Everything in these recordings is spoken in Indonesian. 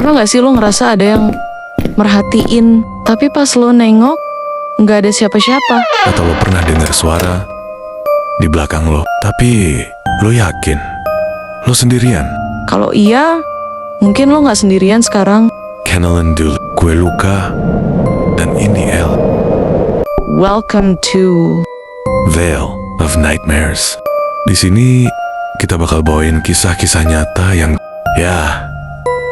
Pernah gak sih lo ngerasa ada yang merhatiin, tapi pas lo nengok, nggak ada siapa-siapa? Atau lo pernah dengar suara di belakang lo, tapi lo yakin lo sendirian? Kalau iya, mungkin lo nggak sendirian sekarang. Kenalan dulu, gue Luka, dan ini El. Welcome to Veil of Nightmares. Di sini kita bakal bawain kisah-kisah nyata yang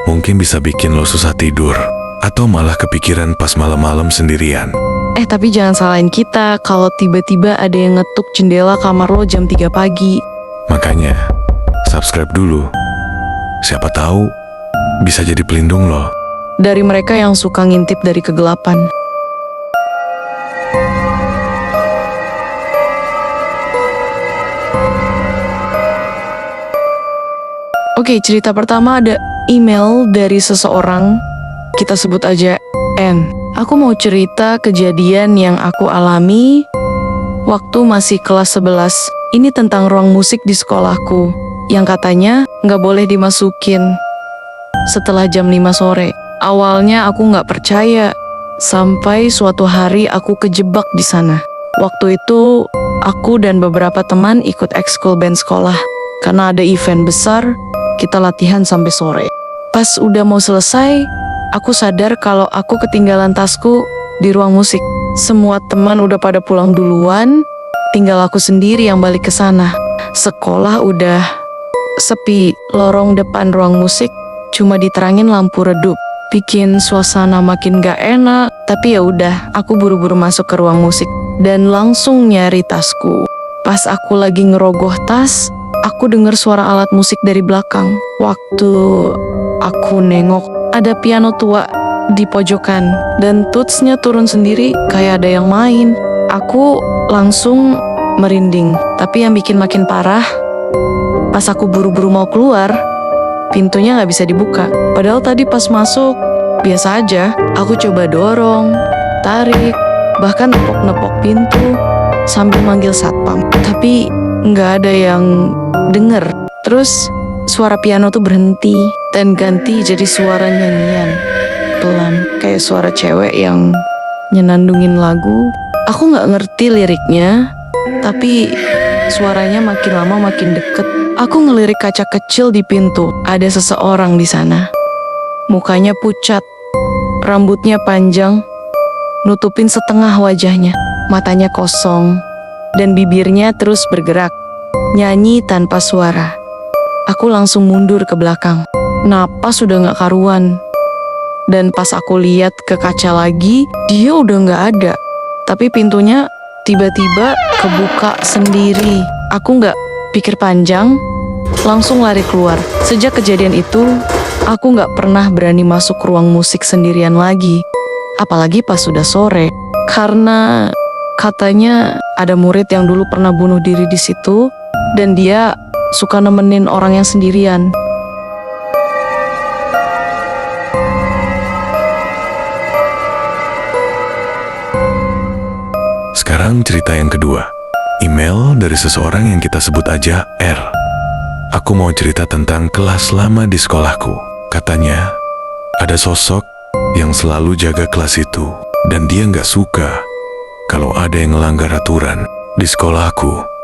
mungkin bisa bikin lo susah tidur atau malah kepikiran pas malam-malam sendirian. Tapi jangan salahin kita kalau tiba-tiba ada yang ngetuk jendela kamar lo jam 3 pagi. Makanya subscribe dulu. Siapa tahu bisa jadi pelindung lo Dari mereka yang suka ngintip dari kegelapan. Oke, cerita pertama ada email dari seseorang, kita sebut aja N. Aku mau cerita kejadian yang aku alami waktu masih kelas 11. Ini tentang ruang musik di sekolahku, yang katanya nggak boleh dimasukin setelah jam 5 sore. Awalnya aku nggak percaya, sampai suatu hari aku kejebak di sana. Waktu itu, aku dan beberapa teman ikut ekskul band sekolah. Karena ada event besar, kita latihan sampai sore. Pas udah mau selesai, aku sadar kalau aku ketinggalan tasku di ruang musik. Semua teman udah pada pulang duluan, tinggal aku sendiri yang balik ke sana. Sekolah udah sepi, lorong depan ruang musik cuma diterangin lampu redup. Bikin suasana makin gak enak, tapi ya udah, aku buru-buru masuk ke ruang musik dan langsung nyari tasku. Pas aku lagi ngerogoh tas, aku dengar suara alat musik dari belakang. Waktu aku nengok, ada piano tua di pojokan dan tutsnya turun sendiri kayak ada yang main. Aku langsung merinding, tapi yang bikin makin parah, pas aku buru-buru mau keluar, pintunya nggak bisa dibuka. Padahal tadi pas masuk, biasa aja. Aku coba dorong, tarik, bahkan nepok-nepok pintu sambil manggil satpam. Tapi nggak ada yang denger. Terus suara piano tuh berhenti dan ganti jadi suara nyanyian pelan, kayak suara cewek yang nyenandungin lagu. Aku nggak ngerti liriknya, tapi suaranya makin lama makin deket. Aku ngelirik kaca kecil di pintu. Ada seseorang di sana. Mukanya pucat, rambutnya panjang, nutupin setengah wajahnya. Matanya kosong, dan bibirnya terus bergerak, nyanyi tanpa suara. Aku langsung mundur ke belakang. Napas udah gak karuan. Dan pas aku lihat ke kaca lagi, dia udah gak ada. Tapi pintunya tiba-tiba kebuka sendiri. Aku gak pikir panjang, langsung lari keluar. Sejak kejadian itu, aku gak pernah berani masuk ruang musik sendirian lagi. Apalagi pas sudah sore. Karena katanya ada murid yang dulu pernah bunuh diri di situ, dan dia suka nemenin orang yang sendirian. Sekarang cerita yang kedua. Email dari seseorang yang kita sebut aja R. Aku mau cerita tentang kelas lama di sekolahku. Katanya, ada sosok yang selalu jaga kelas itu, dan dia nggak suka kalau ada yang ngelanggar aturan. Di sekolahku,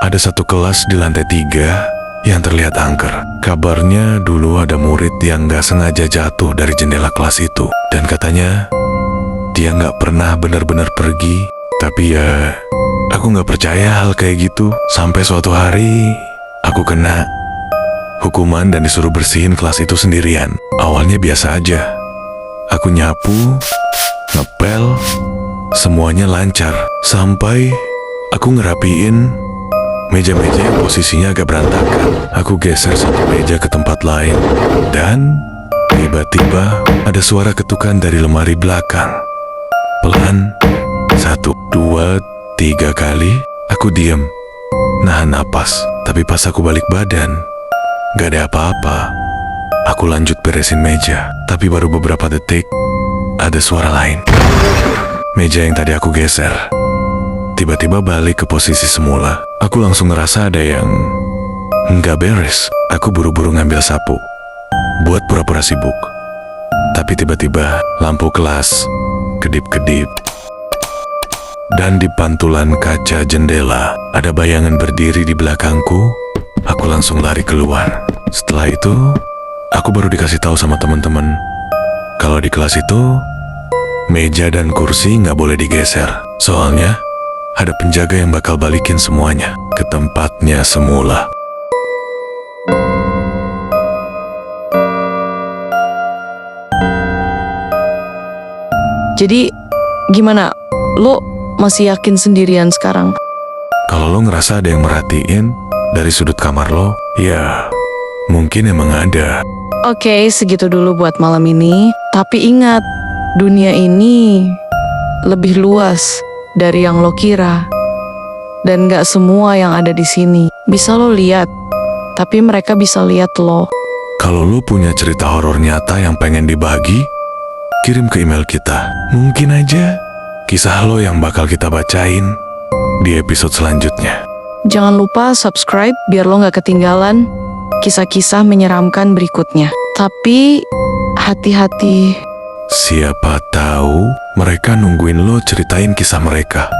ada satu kelas di lantai 3 yang terlihat angker. Kabarnya dulu ada murid yang nggak sengaja jatuh dari jendela kelas itu, dan katanya dia nggak pernah benar-benar pergi. Tapi ya, aku nggak percaya hal kayak gitu. Sampai suatu hari, aku kena hukuman dan disuruh bersihin kelas itu sendirian. Awalnya biasa aja. Aku nyapu, ngepel, semuanya lancar. Sampai aku ngerapiin meja-meja yang posisinya agak berantakan. Aku geser satu meja ke tempat lain. Dan tiba-tiba ada suara ketukan dari lemari belakang. Pelan, 1, 2, 3 kali. Aku diem, nahan napas. Tapi pas aku balik badan, gak ada apa-apa. Aku lanjut beresin meja. Tapi baru beberapa detik, ada suara lain. Meja yang tadi aku geser tiba-tiba balik ke posisi semula. Aku langsung ngerasa ada yang nggak beres. Aku buru-buru ngambil sapu buat pura-pura sibuk. Tapi tiba-tiba lampu kelas kedip-kedip. Dan di pantulan kaca jendela ada bayangan berdiri di belakangku. Aku langsung lari keluar. Setelah itu, aku baru dikasih tahu sama teman-teman kalau di kelas itu meja dan kursi nggak boleh digeser. Soalnya ada penjaga yang bakal balikin semuanya ke tempatnya semula. Jadi gimana? Lo masih yakin sendirian sekarang? Kalau lo ngerasa ada yang merhatiin dari sudut kamar lo, ya mungkin emang ada. Oke, segitu dulu buat malam ini. Tapi ingat, dunia ini lebih luas dari yang lo kira. Dan gak semua yang ada di sini bisa lo lihat, tapi mereka bisa lihat lo. Kalau lo punya cerita horor nyata yang pengen dibagi, kirim ke email kita. Mungkin aja kisah lo yang bakal kita bacain di episode selanjutnya. Jangan lupa subscribe biar lo gak ketinggalan kisah-kisah menyeramkan berikutnya. Tapi hati-hati. Siapa tahu mereka nungguin lo ceritain kisah mereka.